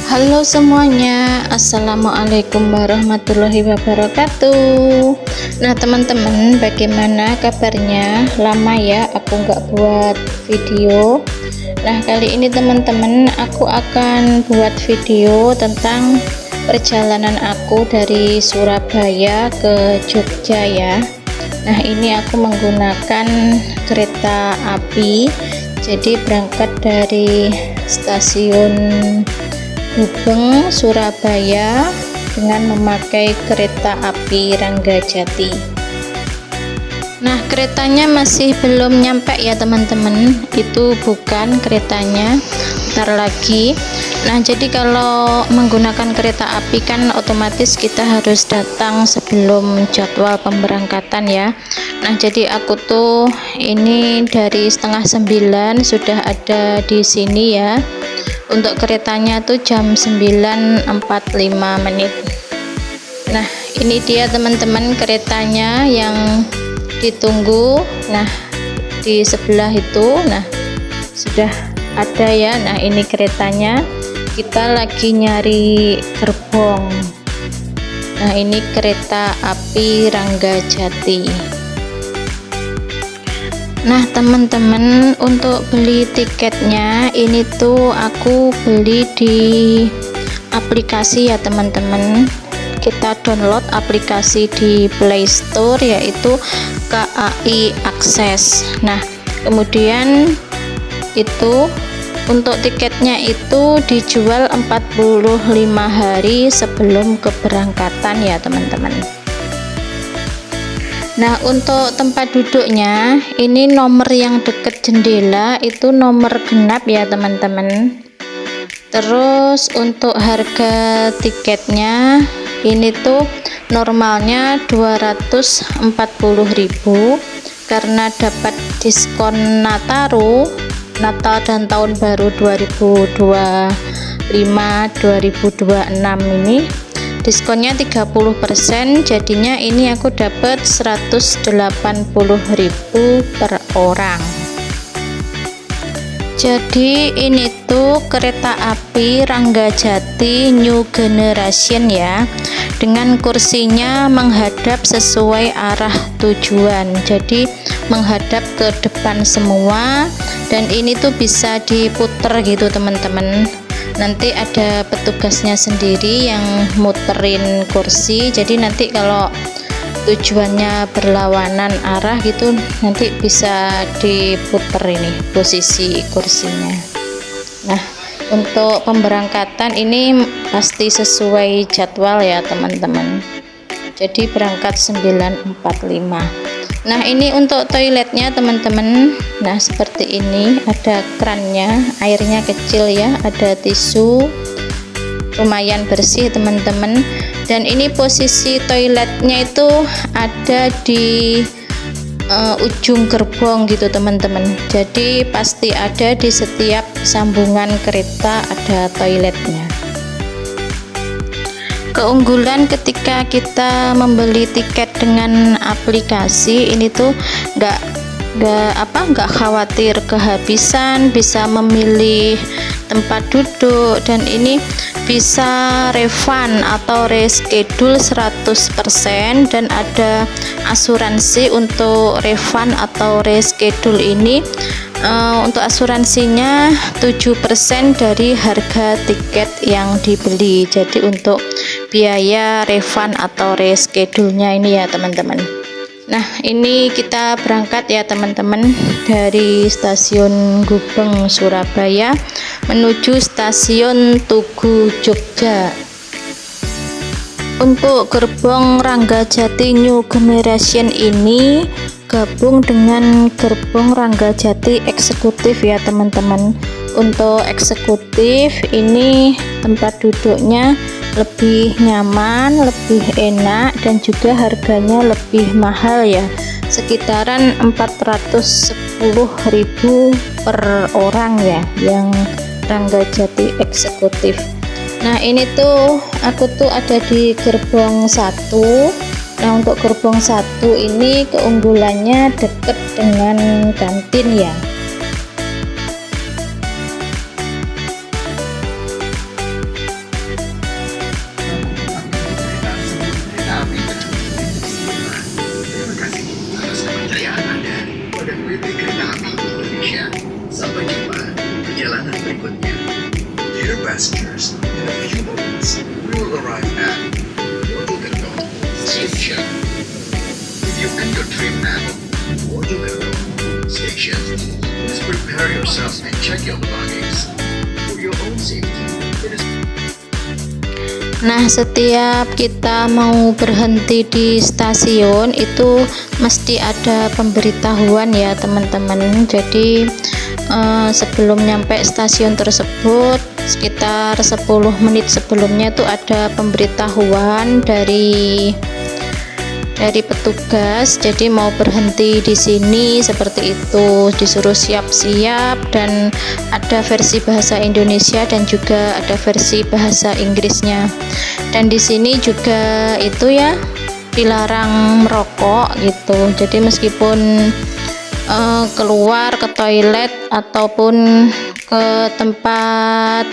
Halo semuanya, assalamualaikum warahmatullahi wabarakatuh. Nah teman-teman, bagaimana kabarnya? Lama ya aku nggak buat video. Nah kali ini teman-teman, aku akan buat video tentang perjalanan aku dari Surabaya ke Jogja ya. Nah ini aku menggunakan kereta api, jadi berangkat dari stasiun Gubeng, Surabaya dengan memakai kereta api Ranggajati. Nah keretanya masih belum nyampe ya teman-teman, itu bukan keretanya, ntar lagi. Nah jadi kalau menggunakan kereta api kan otomatis kita harus datang sebelum jadwal pemberangkatan ya. Nah jadi aku tuh ini dari setengah 9 sudah ada di sini ya. Untuk keretanya tuh jam 9.45 menit. Nah ini dia teman-teman keretanya yang ditunggu. Nah di sebelah itu nah sudah ada ya. Nah ini keretanya, kita lagi nyari gerbong. Nah ini kereta api Ranggajati. Nah teman-teman, untuk beli tiketnya ini tuh aku beli di aplikasi ya teman-teman. Kita download aplikasi di Play Store yaitu KAI Akses. Nah kemudian itu untuk tiketnya itu dijual 45 hari sebelum keberangkatan ya teman-teman. Nah untuk tempat duduknya ini nomor yang deket jendela itu nomor genap ya teman-teman. Terus untuk harga tiketnya ini tuh normalnya 240.000, karena dapat diskon Nataru, Natal dan Tahun Baru 2025-2026 ini diskonnya 30%, jadinya ini aku dapat 180.000 per orang. Jadi ini tuh kereta api Ranggajati New Generation ya, dengan kursinya menghadap sesuai arah tujuan, jadi menghadap ke depan semua, dan ini tuh bisa diputer gitu teman-teman. Nanti ada petugasnya sendiri yang muterin kursi, jadi nanti kalau tujuannya berlawanan arah gitu nanti bisa diputer ini posisi kursinya. Nah untuk pemberangkatan ini pasti sesuai jadwal ya teman-teman, jadi berangkat 9.45. Nah ini untuk toiletnya teman-teman. Nah seperti ini, ada krannya, airnya kecil ya, ada tisu, lumayan bersih teman-teman. Dan ini posisi toiletnya itu ada di ujung gerbong gitu teman-teman, jadi pasti ada di setiap sambungan kereta ada toiletnya. Keunggulan ketika kita membeli tiket dengan aplikasi ini tuh nggak khawatir kehabisan, bisa memilih tempat duduk, dan ini bisa refund atau reschedule 100%, dan ada asuransi untuk refund atau reschedule ini. Untuk asuransinya 7% dari harga tiket yang dibeli, jadi untuk biaya refund atau reschedule-nya ini ya teman-teman. Nah ini kita berangkat ya teman-teman dari stasiun Gubeng Surabaya menuju stasiun Tugu Jogja. Untuk gerbong Ranggajati New Generation ini gabung dengan gerbong Ranggajati eksekutif ya teman-teman. Untuk eksekutif ini tempat duduknya lebih nyaman, lebih enak, dan juga harganya lebih mahal ya, sekitaran 410.000 per orang ya yang Ranggajati eksekutif. Nah ini tuh aku tuh ada di gerbong 1. Nah untuk gerbong 1 ini keunggulannya deket dengan kantin ya. passengers. In a few moments, we will arrive at Mojokerto Station. If you end your trip at Mojokerto Station, please prepare yourself and check your belongings. For your own safety, it is Nah, setiap kita mau berhenti di stasiun itu mesti ada pemberitahuan ya teman-teman. Jadi sebelum nyampe stasiun tersebut sekitar 10 menit sebelumnya tuh ada pemberitahuan dari petugas. Jadi mau berhenti di sini seperti itu, disuruh siap-siap, dan ada versi bahasa Indonesia dan juga ada versi bahasa Inggrisnya. Dan di sini juga itu ya dilarang merokok gitu. Jadi meskipun keluar ke toilet ataupun ke tempat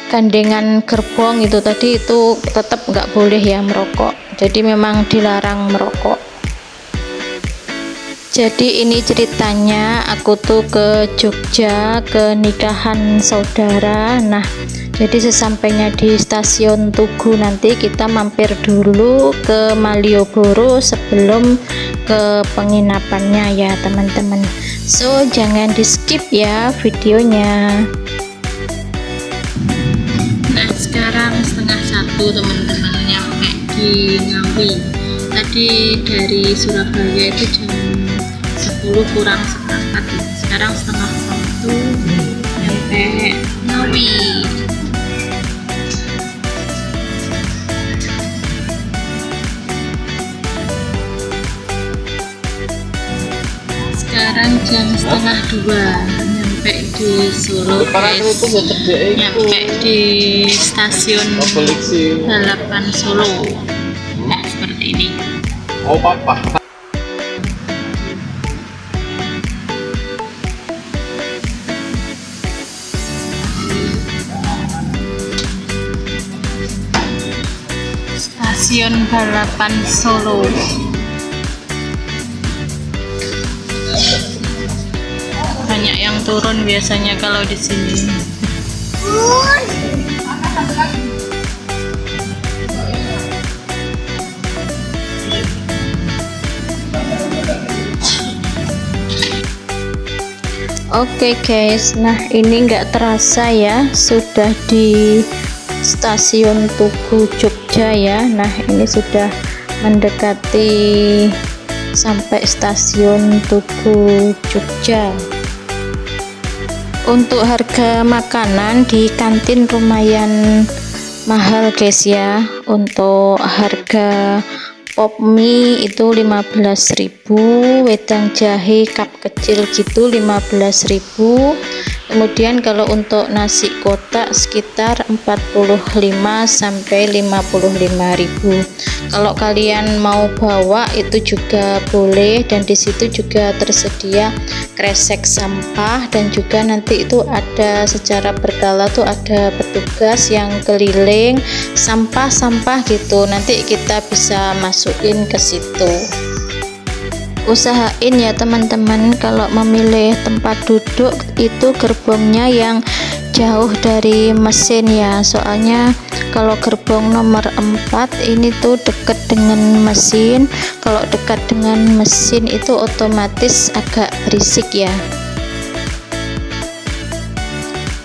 gandengan gerbong itu tadi, itu tetap nggak boleh ya merokok. Jadi memang dilarang merokok. Jadi ini ceritanya, aku tuh ke Jogja ke nikahan saudara. Nah, jadi sesampainya di stasiun Tugu nanti kita mampir dulu ke Malioboro sebelum ke penginapannya ya teman-teman. So jangan di skip ya videonya. Nah, sekarang 12:30 teman-teman, nyampe di Ngawi. Tadi dari Surabaya itu jam 10 kurang seperempat ya. Sekarang 12:30 nyampe Ngawi. Sekarang jam 1:30 nyampe di Solo guys. Nyampe di stasiun Balapan Solo. Nah, seperti ini. Oh papa. Stasiun Balapan Solo. Banyak yang turun biasanya kalau di sini. Oke guys, nah ini nggak terasa ya sudah di stasiun Tugu Jogja ya. Nah ini sudah mendekati sampai stasiun Tugu Jogja. Untuk harga makanan di kantin lumayan mahal guys ya. Untuk harga pop mie itu 15.000, wedang jahe cup kecil gitu 15.000. Kemudian kalau untuk nasi kotak sekitar 45 sampai 55.000. Kalau kalian mau bawa itu juga boleh, dan di situ juga tersedia kresek sampah, dan juga nanti itu ada secara berkala tuh ada petugas yang keliling sampah-sampah gitu. Nanti kita bisa masukin ke situ. Usahain ya teman-teman kalau memilih tempat duduk itu gerbongnya yang jauh dari mesin ya, soalnya kalau gerbong nomor 4 ini tuh dekat dengan mesin. Kalau dekat dengan mesin itu otomatis agak berisik ya.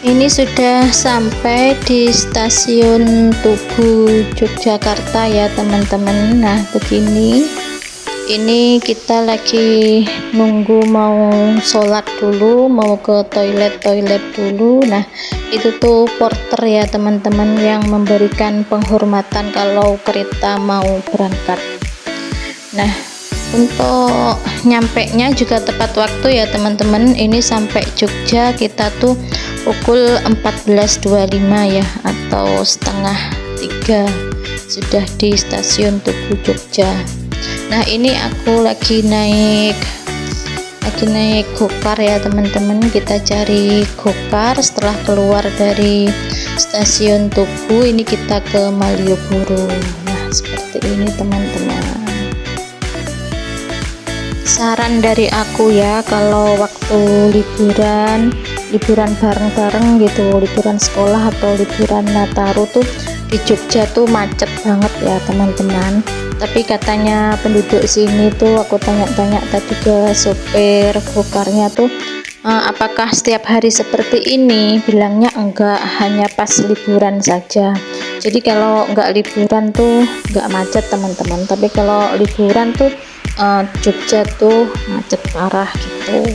Ini sudah sampai di stasiun Tugu Yogyakarta ya teman-teman. Nah begini, ini kita lagi nunggu mau sholat dulu, mau ke toilet dulu. Nah itu tuh porter ya teman-teman yang memberikan penghormatan kalau kereta mau berangkat. Nah untuk nyampe nya juga tepat waktu ya teman-teman. Ini sampai Jogja kita tuh pukul 14.25 ya, atau setengah 3 sudah di stasiun Tugu Jogja. Nah ini aku lagi naik gokar ya teman-teman. Kita cari gokar setelah keluar dari stasiun Tugu. Ini kita ke Malioboro. Nah seperti ini teman-teman. Saran dari aku ya, kalau waktu liburan liburan bareng-bareng gitu, liburan sekolah atau liburan Nataru tuh di Jogja tuh macet banget ya teman-teman. Tapi katanya penduduk sini tuh, aku tanya-tanya tadi ke sopir gokarnya tuh, apakah setiap hari seperti ini? Bilangnya enggak, hanya pas liburan saja. Jadi kalau enggak liburan tuh enggak macet teman-teman, tapi kalau liburan tuh Jogja tuh macet parah gitu.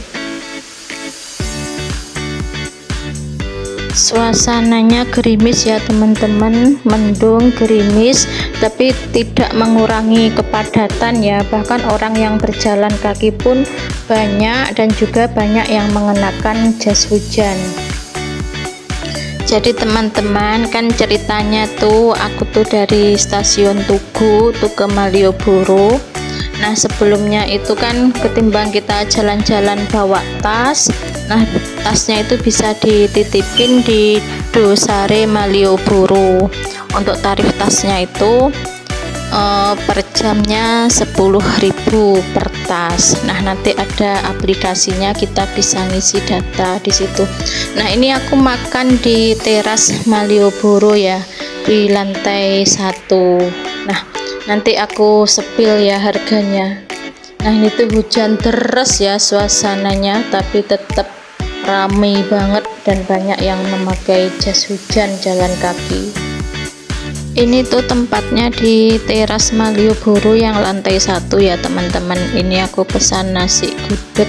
Suasananya gerimis ya teman-teman, mendung gerimis, tapi tidak mengurangi kepadatan ya. Bahkan orang yang berjalan kaki pun banyak, dan juga banyak yang mengenakan jas hujan. Jadi teman-teman, kan ceritanya tuh aku tuh dari stasiun Tugu tuh ke Malioboro. Nah sebelumnya itu kan ketimbang kita jalan-jalan bawa tas, nah tasnya itu bisa dititipin di Dosare Malioboro. Untuk tarif tasnya itu per jamnya 10.000 per tas. Nah nanti ada aplikasinya, kita bisa ngisi data di situ. Nah ini aku makan di teras Malioboro ya, di lantai 1. Nah nanti aku sepil ya harganya. Nah ini tuh hujan deras ya suasananya, tapi tetap ramai banget dan banyak yang memakai jas hujan jalan kaki. Ini tuh tempatnya di teras Malioboro yang lantai 1 ya teman-teman. Ini aku pesan nasi gudeg,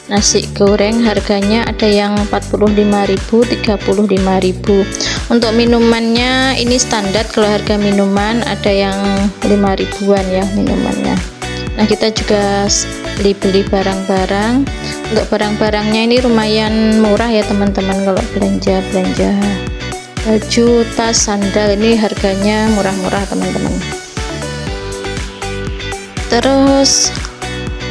nasi goreng, harganya ada yang 45.000, 35.000. Untuk minumannya ini standar, kalau harga minuman ada yang 5.000-an ya minumannya. Nah kita juga beli barang-barang. Untuk barang-barangnya ini lumayan murah ya teman-teman, kalau belanja baju, tas, sandal ini harganya murah-murah teman-teman. Terus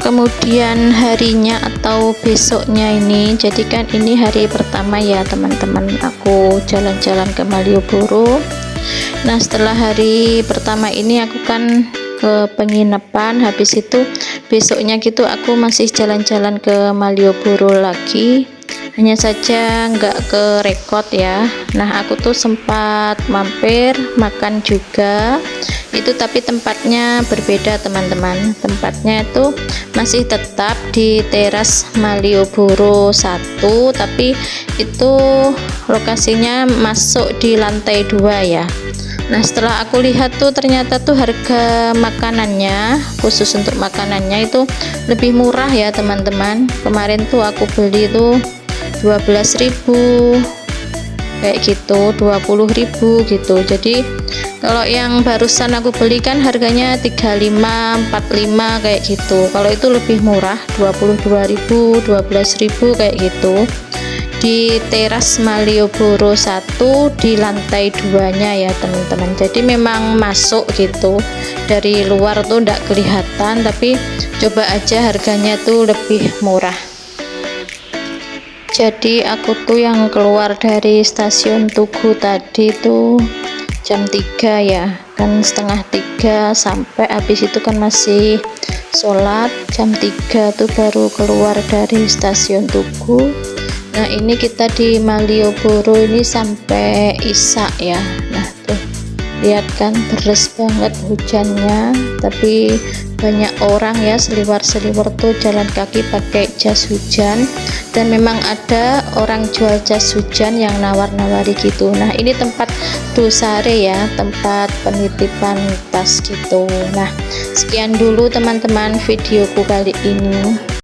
kemudian harinya atau besoknya ini, jadi kan ini hari pertama ya teman-teman aku jalan-jalan ke Malioboro. Nah setelah hari pertama ini aku kan ke penginapan, habis itu besoknya gitu aku masih jalan-jalan ke Malioboro lagi, hanya saja nggak ke rekod ya. Nah aku tuh sempat mampir makan juga itu, tapi tempatnya berbeda teman-teman. Tempatnya itu masih tetap di teras Malioboro 1, tapi itu lokasinya masuk di lantai 2 ya. Nah setelah aku lihat tuh ternyata tuh harga makanannya, khusus untuk makanannya itu lebih murah ya teman-teman. Kemarin tuh aku beli tuh 12.000 kayak gitu, 20.000 gitu. Jadi kalau yang barusan aku beli kan harganya 35, 45 kayak gitu. Kalau itu lebih murah, 22.000, 12.000 kayak gitu. Di teras Malioboro 1 di lantai 2-nya ya teman-teman. Jadi memang masuk gitu, dari luar tuh enggak kelihatan, tapi coba aja harganya tuh lebih murah. Jadi aku tuh yang keluar dari stasiun Tugu tadi tuh jam 3 ya, kan setengah 3 sampai habis itu kan masih sholat, jam 3 tuh baru keluar dari stasiun Tugu. Nah ini kita di Malioboro ini sampai Isya ya. Nah tuh lihat kan deras banget hujannya, tapi banyak orang ya seliwar-seliwar tuh jalan kaki pakai jas hujan, dan memang ada orang jual jas hujan yang nawar-nawari gitu. Nah ini tempat Dosare ya, tempat penitipan tas gitu. Nah sekian dulu teman-teman videoku kali ini.